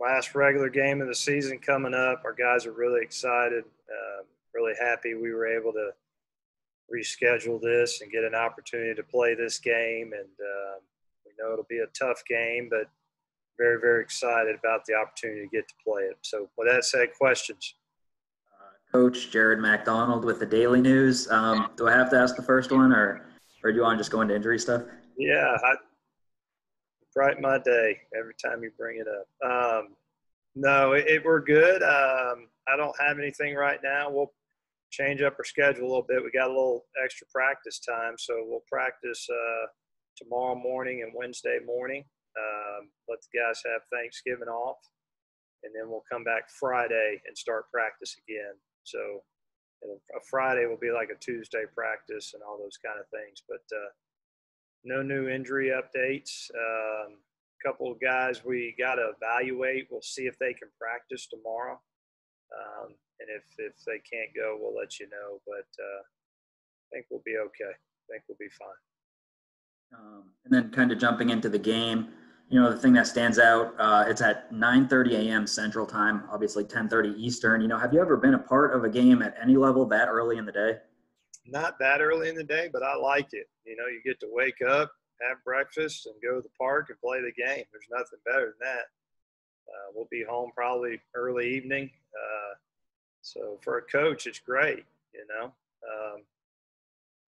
last regular game of the season coming up. Our guys are really excited, really happy we were able to reschedule this and get an opportunity to play this game. And we know it'll be a tough game, but very, very excited about the opportunity to get to play it. So with that said, questions? Coach Jared McDonald with the Daily News. Do I have to ask the first one, or do you want to just go into injury stuff? Yeah, brighten my day every time you bring it up. No, we're good. I don't have anything right now. We'll change up our schedule a little bit. We got a little extra practice time, so we'll practice tomorrow morning and Wednesday morning. Let the guys have Thanksgiving off, and then we'll come back Friday and start practice again. So a Friday will be like a Tuesday practice and all those kind of things. But no new injury updates. A couple of guys we got to evaluate. We'll see if they can practice tomorrow. And if they can't go, we'll let you know. But I think we'll be okay. I think we'll be fine. And then kind of jumping into the game, the thing that stands out, it's at 9:30 a.m. Central Time, obviously 10:30 Eastern. Have you ever been a part of a game at any level that early in the day? Not that early in the day, but I like it. You get to wake up, have breakfast, and go to the park and play the game. There's nothing better than that. We'll be home probably early evening. So for a coach, it's great,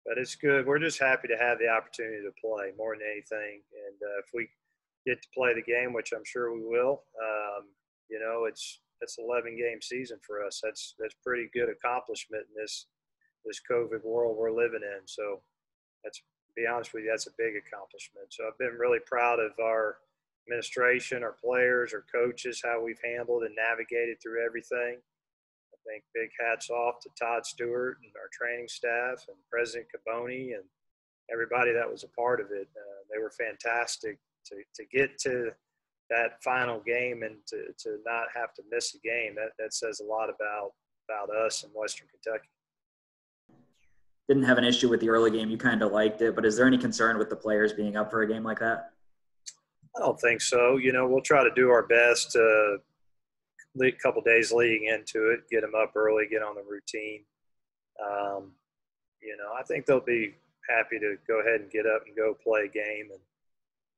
but it's good. We're just happy to have the opportunity to play more than anything. And if we get to play the game, which I'm sure we will, it's 11-game season for us. That's pretty good accomplishment in this COVID world we're living in. So to be honest with you, that's a big accomplishment. So I've been really proud of our administration, our players, our coaches, how we've handled and navigated through everything. I think big hats off to Todd Stewart and our training staff and President Caboni and everybody that was a part of it. They were fantastic to get to that final game and to not have to miss a game. That says a lot about us in Western Kentucky. Didn't have an issue with the early game. You kind of liked it, but is there any concern with the players being up for a game like that? I don't think so. We'll try to do our best a couple days leading into it, get them up early, get on the routine. I think they'll be happy to go ahead and get up and go play a game and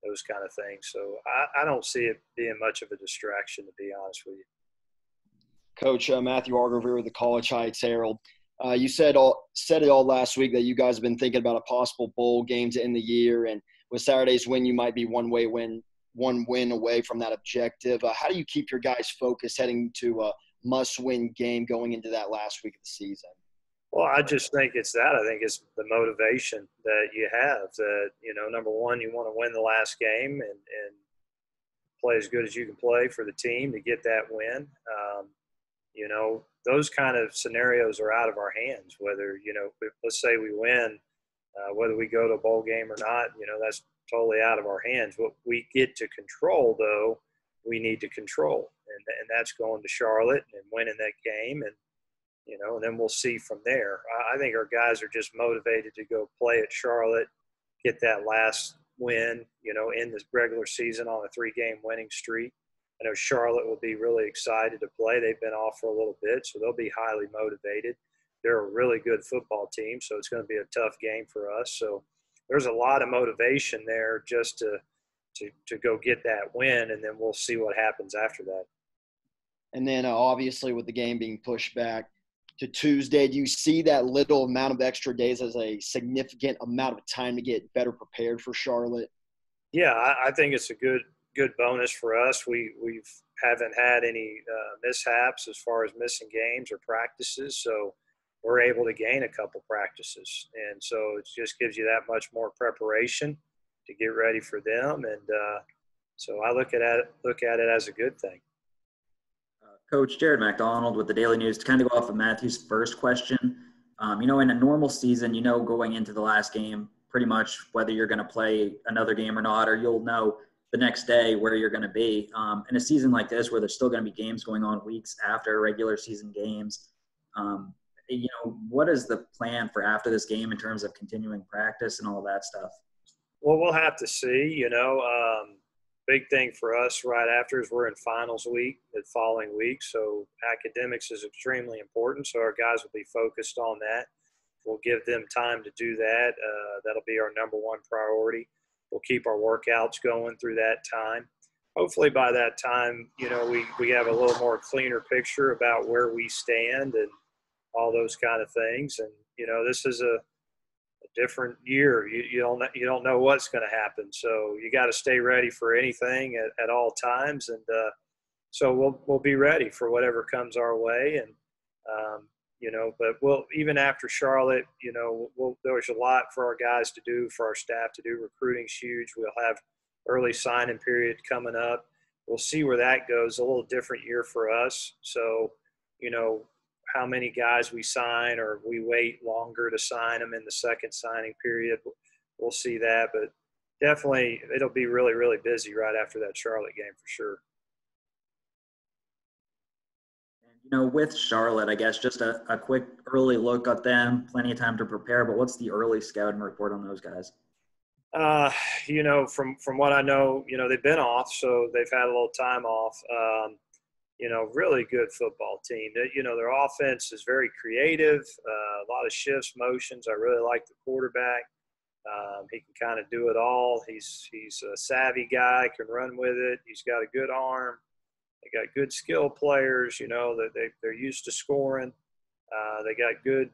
those kind of things. So I don't see it being much of a distraction, to be honest with you. Coach, Matthew Hargrove here with the College Heights Herald. You said it all last week that you guys have been thinking about a possible bowl game to end the year, and with Saturday's win, you might be one win away from that objective. How do you keep your guys focused heading to a must-win game going into that last week of the season? Well, I just think it's that. I think it's the motivation that you have that, number one, you want to win the last game and play as good as you can play for the team to get that win. Those kind of scenarios are out of our hands, whether, let's say we win, whether we go to a bowl game or not, that's totally out of our hands. What we get to control, though, we need to control. And that's going to Charlotte and winning that game. And then we'll see from there. I think our guys are just motivated to go play at Charlotte, get that last win, in this regular season on a 3-game winning streak. I know Charlotte will be really excited to play. They've been off for a little bit, so they'll be highly motivated. They're a really good football team, so it's going to be a tough game for us. So there's a lot of motivation there just to go get that win, and then we'll see what happens after that. And then obviously with the game being pushed back to Tuesday, do you see that little amount of extra days as a significant amount of time to get better prepared for Charlotte? Yeah, I think it's a good bonus for us. We haven't had any mishaps as far as missing games or practices, so we're able to gain a couple practices, and so it just gives you that much more preparation to get ready for them. And so I look at it as a good thing. Coach Jared McDonald with the Daily News. To kind of go off of Matthew's first question, in a normal season, going into the last game, pretty much whether you're going to play another game or not, or you'll know the next day where you're going to be. In a season like this, where there's still going to be games going on weeks after regular season games, what is the plan for after this game in terms of continuing practice and all that stuff? Well, we'll have to see. big thing for us right after is we're in finals week the following week. So academics is extremely important. So our guys will be focused on that. We'll give them time to do that. That'll be our number one priority. We'll keep our workouts going through that time. Hopefully by that time, we have a little more cleaner picture about where we stand and all those kind of things. And, this is a different year. You don't know what's going to happen. So you got to stay ready for anything at all times. And so we'll be ready for whatever comes our way. And, but even after Charlotte, there's a lot for our guys to do, for our staff to do. Recruiting's huge. We'll have early signing period coming up. We'll see where that goes. A little different year for us. So, how many guys we sign, or we wait longer to sign them in the second signing period. We'll see that, but definitely it'll be really, really busy right after that Charlotte game for sure. With Charlotte, I guess just a quick early look at them, plenty of time to prepare, but what's the early scouting report on those guys? From what I know, they've been off, so they've had a little time off. Really good football team. Their offense is very creative, a lot of shifts, motions. I really like the quarterback. He can kind of do it all. He's a savvy guy, can run with it. He's got a good arm. They got good skill players, that they're used to scoring. They got good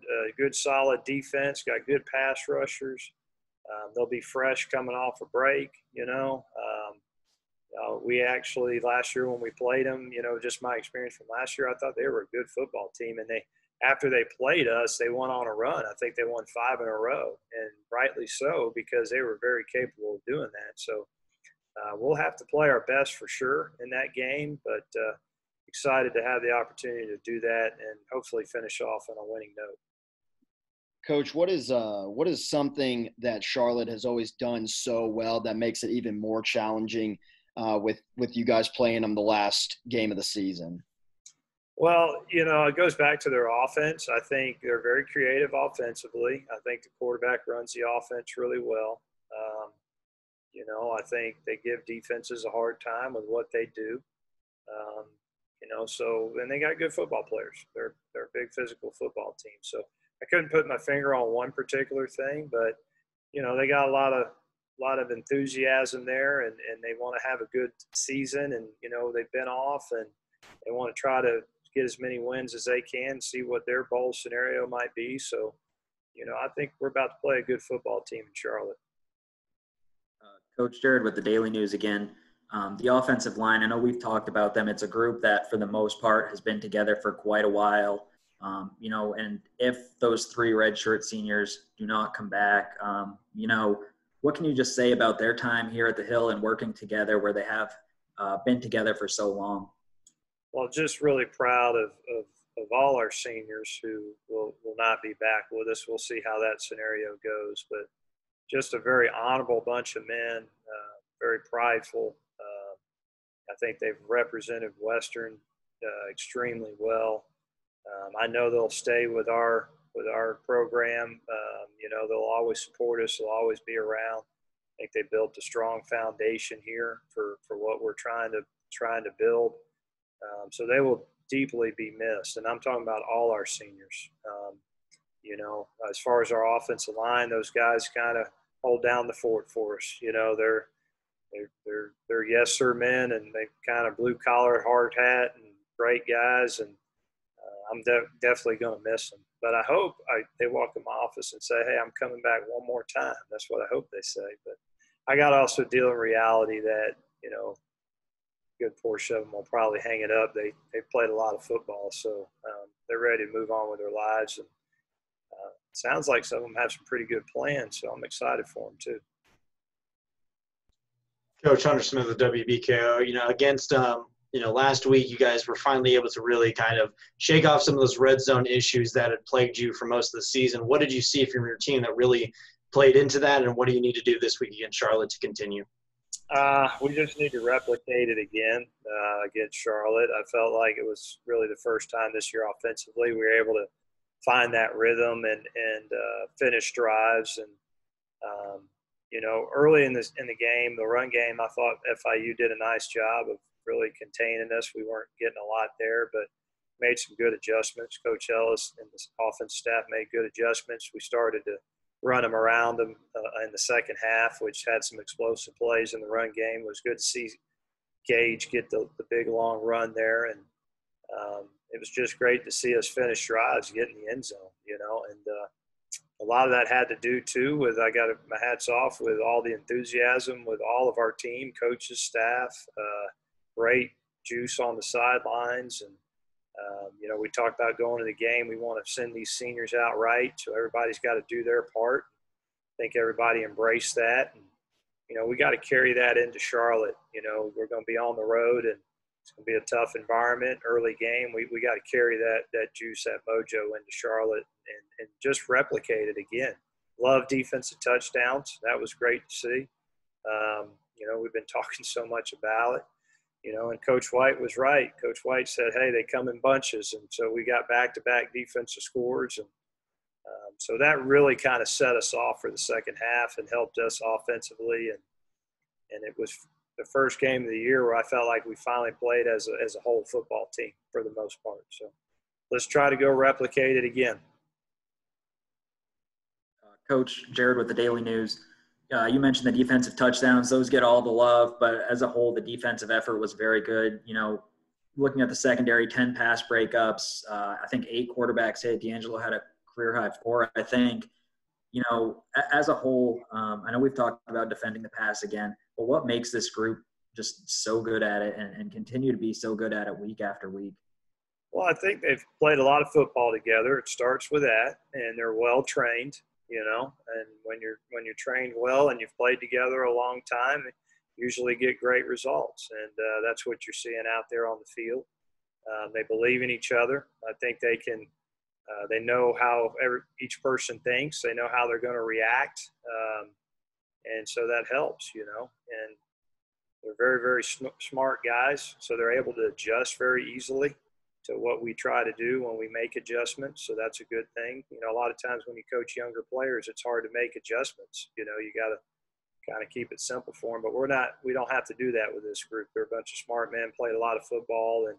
solid defense, got good pass rushers. They'll be fresh coming off a break, we actually last year when we played them, just my experience from last year, I thought they were a good football team. And after they played us, they went on a run. I think they won 5 in a row, and rightly so, because they were very capable of doing that. So we'll have to play our best for sure in that game, but excited to have the opportunity to do that and hopefully finish off on a winning note. Coach, what is something that Charlotte has always done so well that makes it even more challenging with you guys playing them the last game of the season? Well, it goes back to their offense. I think they're very creative offensively. I think the quarterback runs the offense really well. I think they give defenses a hard time with what they do. And they got good football players. They're a big physical football team. So I couldn't put my finger on one particular thing, but they got a lot of enthusiasm there, and they want to have a good season. And they've been off, and they want to try to get as many wins as they can, see what their bowl scenario might be. So I think we're about to play a good football team in Charlotte. Coach Jared with the Daily News again. The offensive line, I know we've talked about them. It's a group that for the most part has been together for quite a while. And if those 3 redshirt seniors do not come back, what can you just say about their time here at the Hill and working together where they have been together for so long? Well, just really proud of all our seniors who will not be back with us. We'll see how that scenario goes, but just a very honorable bunch of men, very prideful. I think they've represented Western extremely well. I know they'll stay with our program. They'll always support us. They'll always be around. I think they built a strong foundation here for what we're trying to build. So they will deeply be missed. And I'm talking about all our seniors. As far as our offensive line, those guys kind of hold down the fort for us. They're yes sir men, and they kind of blue collar, hard hat, and great guys. And I'm definitely going to miss them. But I hope they walk in my office and say, hey, I'm coming back one more time. That's what I hope they say. But I got to also deal in reality that, a good portion of them will probably hang it up. They've played a lot of football, so they're ready to move on with their lives. And it sounds like some of them have some pretty good plans, so I'm excited for them too. Coach Hunter Smith with WKU, against last week you guys were finally able to really kind of shake off some of those red zone issues that had plagued you for most of the season. What did you see from your team that really played into that, and what do you need to do this week against Charlotte to continue? We just need to replicate it again against Charlotte. I felt like it was really the first time this year offensively we were able to find that rhythm and finish drives. And early in the game, the run game, I thought FIU did a nice job of really containing us. We weren't getting a lot there, but made some good adjustments. Coach Ellis and the offense staff made good adjustments. We started to run them around them in the second half, which had some explosive plays in the run game. It was good to see Gage get the big long run there, and it was just great to see us finish drives, get in the end zone, and a lot of that had to do too with, I got my hats off with all the enthusiasm with all of our team, coaches, staff, great juice on the sidelines. And, we talked about going to the game. We want to send these seniors out right. So everybody's got to do their part. I think everybody embraced that. And, we got to carry that into Charlotte. We're going to be on the road and it's going to be a tough environment, early game. We got to carry that juice, that mojo into Charlotte and just replicate it again. Love defensive touchdowns. That was great to see. We've been talking so much about it. And Coach White was right. Coach White said, hey, they come in bunches. And so we got back-to-back defensive scores. And so that really kind of set us off for the second half and helped us offensively. And it was the first game of the year where I felt like we finally played as a whole football team for the most part. So let's try to go replicate it again. Coach Jared with the Daily News. You mentioned the defensive touchdowns. Those get all the love, but as a whole, the defensive effort was very good. Looking at the secondary, 10 pass breakups, I think 8 quarterbacks hit. D'Angelo had a career high 4, I think. As a whole, I know we've talked about defending the pass again, but what makes this group just so good at it and continue to be so good at it week after week? Well, I think they've played a lot of football together. It starts with that, and they're well trained. And when you're trained well and you've played together a long time, you usually get great results. And that's what you're seeing out there on the field. They believe in each other. I think they can. They know how each person thinks. They know how they're going to react, and so that helps. And they're very, very smart guys, so they're able to adjust very easily to what we try to do when we make adjustments. So that's a good thing. A lot of times when you coach younger players, it's hard to make adjustments. You got to kind of keep it simple for them, but we don't have to do that with this group. They're a bunch of smart men, played a lot of football, and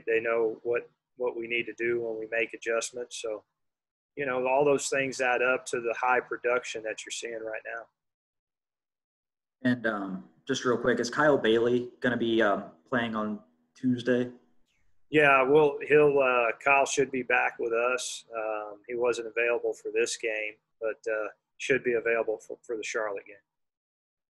they know what we need to do when we make adjustments. So, all those things add up to the high production that you're seeing right now. And just real quick, is Kyle Bailey going to be playing on Tuesday? Yeah, Kyle should be back with us. He wasn't available for this game, but should be available for the Charlotte game.